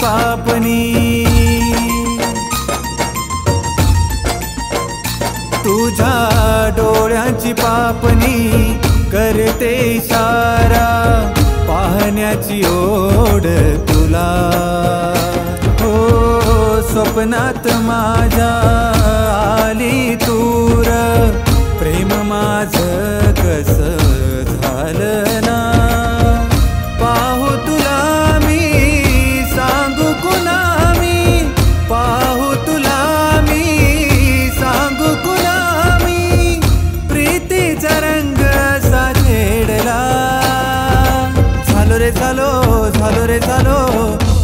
पापणी, तुझ्या डोळ्यांची पापणी करते इशारा, पाहण्याची ओढ तुला। हो स्वप्नात माझ्या आली तूर, प्रेम माझं कसं झालं ना। पाहू तुला मी सांगू कुणा मी, पाहू तुला मी सांगू कुणा मी, प्रीतीचा रंग असा छेडला। झालो रे झालो, झालो रे झालो,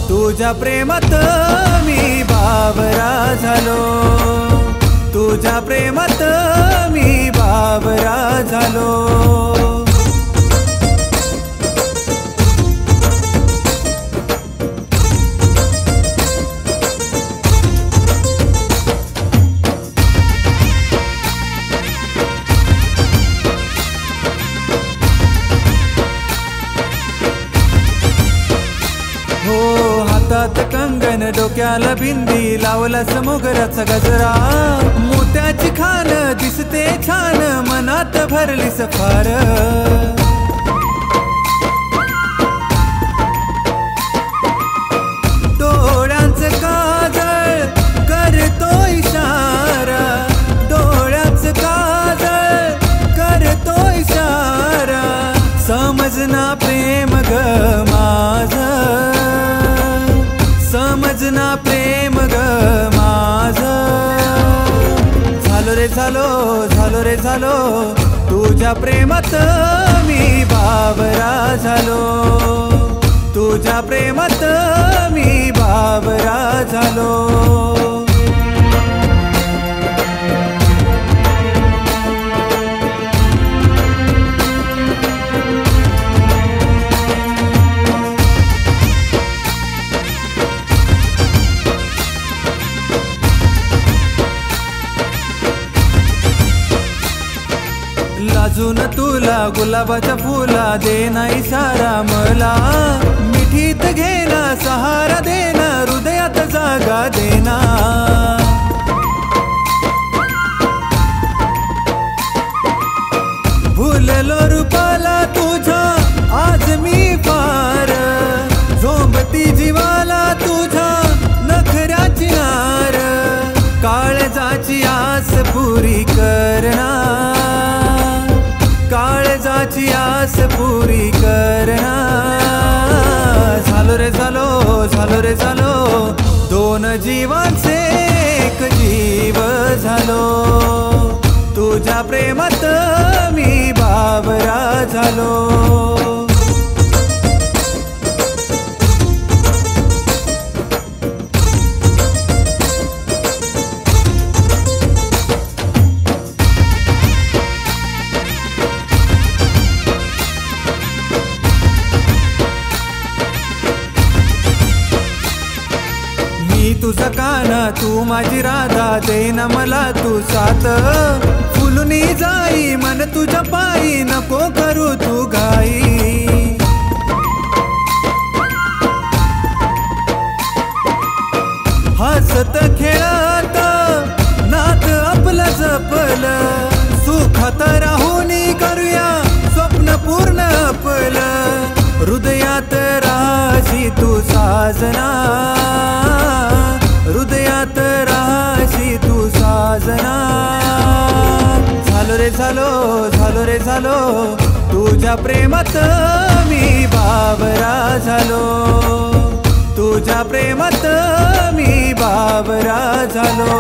तुझ्या प्रेमात मी बावरा झालो, तुझ्या प्रेमात मी बावरा झालो। हातात कंगन, डोक्याला बिंदी, लावलास मोगऱ्याचा गजरा, मोत्याची खान दिसते छान, मनात भरलीस फार। डोळ्यांचं काजळ करतो इशारा, डोळ्याचं काजळ करतो इशारा, समजना प्रेम ग माझं, समजना प्रेम ग माझं। झालो रे झालो, झालो रे झालो, तुझ्या प्रेमात मी बावरा झालो, तुझ्या प्रेमात मी बावरा झालो। लाजून तुला गुलाबाच्या फुला देना इशारा मला, मिठीत घेना सहारा देना, हृदयात जागा देना। भुललो रूपाला तुझ्या आज मी फार, झोंबती जीवाला तुझ्या नखऱ्याची नार, काळजाची आस पुरी करना, काळजाची आस पुरी करना। झालो रे झालो, झालो रे झालो, दोन जीवांचे एक जीव झालो, तुझ्या प्रेमात मी बावरा झालो। तुझा काना तू माझी राधा, देना मला तू साथ, फुलूनी जाई मन तुझ्या पायी, नको करू तू घाई। हसत खेळत नात आपलं जपलं, सुखात राहुनी करूया स्वप्न पूर्ण आपलं, हृदयात राहाशी तू साजना, हृदयात राहाशी तू साजना। झालो रे झालो, झालो रे झालो, तुझ्या प्रेमात मी बावरा झालो, तुझ्या प्रेमात मी बावरा झालो।